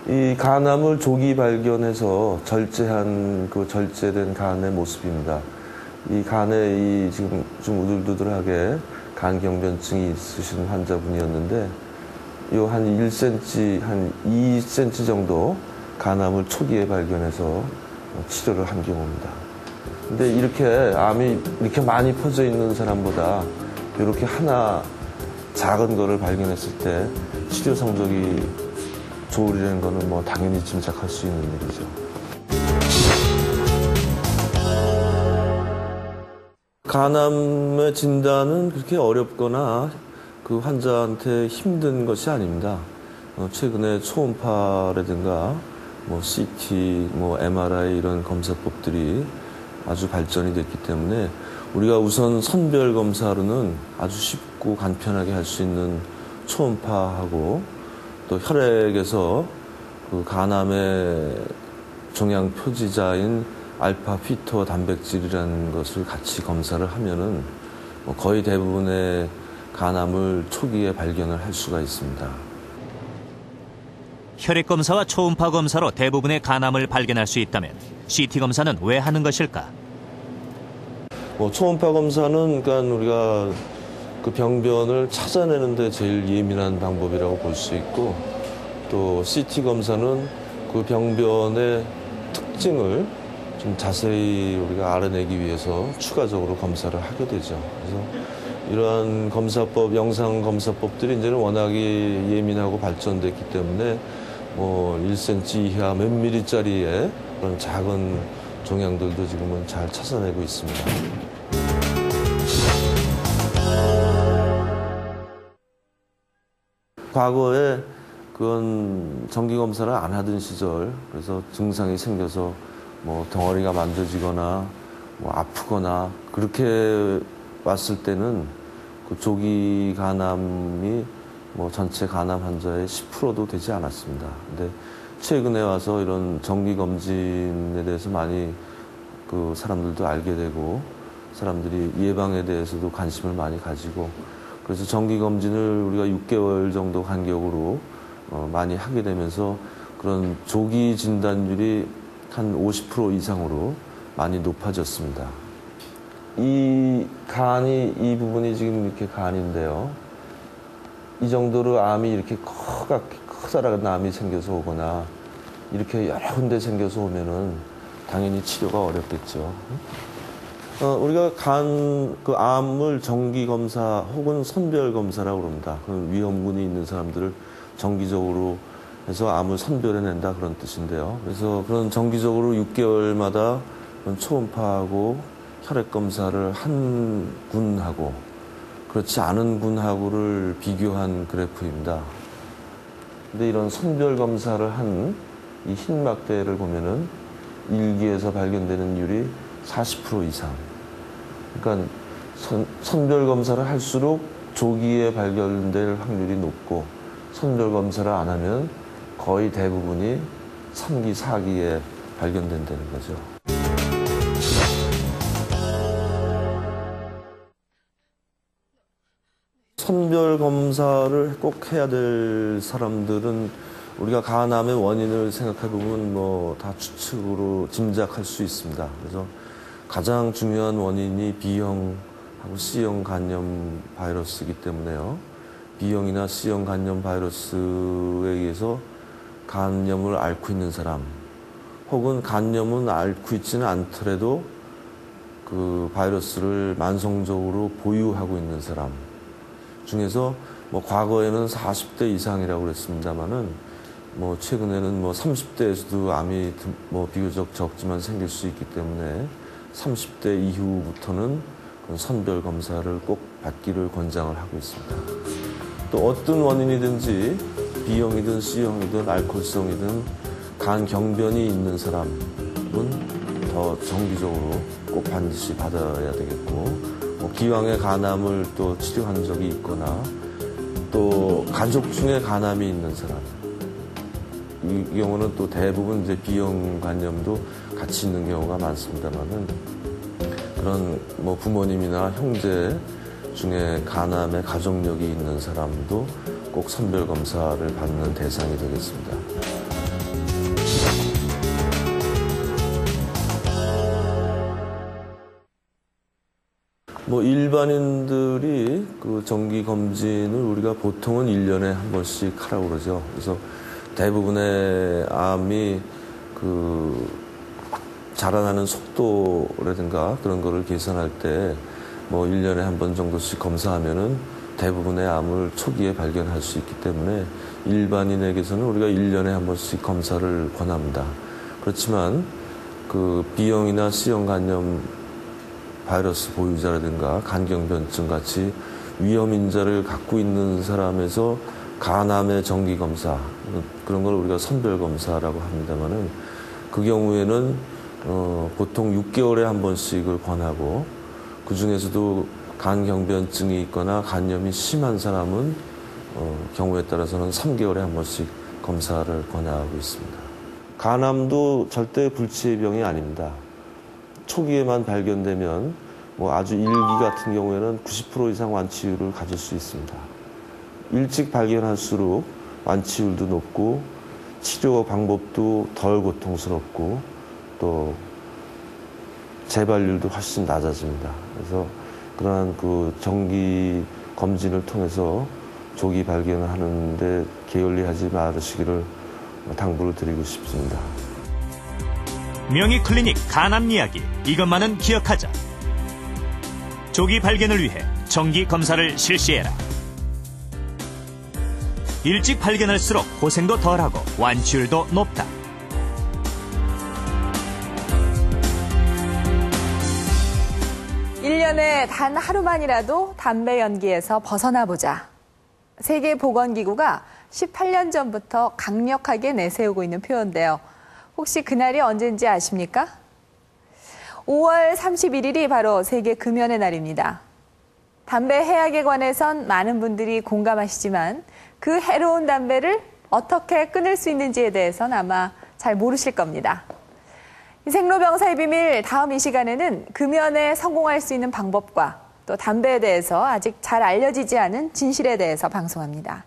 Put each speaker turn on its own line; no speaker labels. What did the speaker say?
이 간암을 조기 발견해서 절제한 그 절제된 간의 모습입니다. 이 간에 이 지금 좀 우들두들하게 간경변증이 있으신 환자분이었는데 요 한 1cm, 한 2cm 정도 간암을 초기에 발견해서 치료를 한 경우입니다. 근데 이렇게 암이 이렇게 많이 퍼져 있는 사람보다 이렇게 하나 작은 거를 발견했을 때 치료 성적이 좋으리라는 거는 뭐 당연히 짐작할 수 있는 일이죠. 간암의 진단은 그렇게 어렵거나 그 환자한테 힘든 것이 아닙니다. 최근에 초음파라든가 뭐 CT, 뭐 MRI 이런 검사법들이 아주 발전이 됐기 때문에 우리가 우선 선별 검사로는 아주 쉽고 간편하게 할 수 있는 초음파하고 또 혈액에서 그 간암의 종양 표지자인 알파 피토 단백질이라는 것을 같이 검사를 하면은 거의 대부분의 간암을 초기에 발견을 할 수가 있습니다.
혈액 검사와 초음파 검사로 대부분의 간암을 발견할 수 있다면 CT 검사는 왜 하는 것일까?
초음파 검사는 그러니까 우리가 그 병변을 찾아내는 데 제일 예민한 방법이라고 볼 수 있고 또 CT 검사는 그 병변의 특징을 좀 자세히 우리가 알아내기 위해서 추가적으로 검사를 하게 되죠. 그래서 이러한 검사법, 영상 검사법들이 이제는 워낙에 예민하고 발전됐기 때문에 뭐 1cm 이하 몇 밀리짜리의 그런 작은 종양들도 지금은 잘 찾아내고 있습니다. 과거에 그건 정기검사를 안 하던 시절, 그래서 증상이 생겨서 뭐 덩어리가 만져지거나 뭐 아프거나 그렇게 왔을 때는 그 조기 간암이 뭐 전체 간암 환자의 10%도 되지 않았습니다. 근데 최근에 와서 이런 정기 검진에 대해서 많이 그 사람들도 알게 되고 사람들이 예방에 대해서도 관심을 많이 가지고 그래서 정기 검진을 우리가 6개월 정도 간격으로 많이 하게 되면서 그런 조기 진단율이 한 50% 이상으로 많이 높아졌습니다. 이 간이, 이 부분이 지금 이렇게 간인데요. 이 정도로 암이 이렇게 커다란 암이 생겨서 오거나 이렇게 여러 군데 생겨서 오면은 당연히 치료가 어렵겠죠. 우리가 그 암을 정기검사 혹은 선별검사라고 그럽니다. 그런 위험군이 있는 사람들을 정기적으로 해서 암을 선별해낸다 그런 뜻인데요. 그래서 그런 정기적으로 6개월마다 그런 초음파하고 혈액검사를 한 군하고 그렇지 않은 군하고를 비교한 그래프입니다. 근데 이런 선별검사를 한 이 흰 막대를 보면은 1기에서 발견되는 율이 40% 이상. 그러니까 선별검사를 할수록 조기에 발견될 확률이 높고 선별검사를 안 하면 거의 대부분이 3기, 4기에 발견된다는 거죠. 선별검사를 꼭 해야 될 사람들은 우리가 간암의 원인을 생각해 보면 뭐 다 추측으로 짐작할 수 있습니다. 그래서 가장 중요한 원인이 B형하고 C형 간염 바이러스이기 때문에요. B형이나 C형 간염 바이러스에 의해서 간염을 앓고 있는 사람, 혹은 간염은 앓고 있지는 않더라도 그 바이러스를 만성적으로 보유하고 있는 사람 중에서 뭐 과거에는 40대 이상이라고 그랬습니다만은 뭐 최근에는 뭐 30대에서도 암이 뭐 비교적 적지만 생길 수 있기 때문에 30대 이후부터는 선별 검사를 꼭 받기를 권장을 하고 있습니다. 또 어떤 원인이든지 B형이든 C형이든 알코올성이든 간 경변이 있는 사람은 더 정기적으로 꼭 반드시 받아야 되겠고 뭐 기왕에 간암을 또 치료한 적이 있거나 또 가족 중에 간암이 있는 사람 이 경우는 또 대부분 이제 B형 간염도 같이 있는 경우가 많습니다만은 그런 뭐 부모님이나 형제 중에 간암의 가족력이 있는 사람도 꼭 선별 검사를 받는 대상이 되겠습니다. 뭐 일반인들이 그 정기 검진을 우리가 보통은 1년에 한 번씩 하라고 그러죠. 그래서 대부분의 암이 그 자라나는 속도라든가 그런 거를 계산할 때 뭐 1년에 한 번 정도씩 검사하면은 대부분의 암을 초기에 발견할 수 있기 때문에 일반인에게서는 우리가 1년에 한 번씩 검사를 권합니다. 그렇지만 그 B형이나 C형 간염 바이러스 보유자라든가 간경변증 같이 위험인자를 갖고 있는 사람에서 간암의 정기검사, 그런 걸 우리가 선별검사라고 합니다만은 그 경우에는 보통 6개월에 한 번씩을 권하고 그 중에서도 간경변증이 있거나 간염이 심한 사람은 경우에 따라서는 3개월에 한 번씩 검사를 권하고 있습니다. 간암도 절대 불치의 병이 아닙니다. 초기에만 발견되면 뭐 아주 일기 같은 경우에는 90% 이상 완치율을 가질 수 있습니다. 일찍 발견할수록 완치율도 높고 치료 방법도 덜 고통스럽고 또 재발률도 훨씬 낮아집니다. 그래서 그러한 그 정기 검진을 통해서 조기 발견을 하는데 게을리하지 말으시기를 당부를 드리고 싶습니다.
명의클리닉 간암 이야기, 이것만은 기억하자. 조기 발견을 위해 정기 검사를 실시해라. 일찍 발견할수록 고생도 덜하고 완치율도 높다.
일년에 단 하루만이라도 담배 연기에서 벗어나 보자. 세계보건기구가 18년 전부터 강력하게 내세우고 있는 표어인데요. 혹시 그날이 언제인지 아십니까? 5월 31일이 바로 세계 금연의 날입니다. 담배 해악에 관해선 많은 분들이 공감하시지만 그 해로운 담배를 어떻게 끊을 수 있는지에 대해서는 아마 잘 모르실 겁니다. 생로병사의 비밀, 다음 이 시간에는 금연에 성공할 수 있는 방법과 또 담배에 대해서 아직 잘 알려지지 않은 진실에 대해서 방송합니다.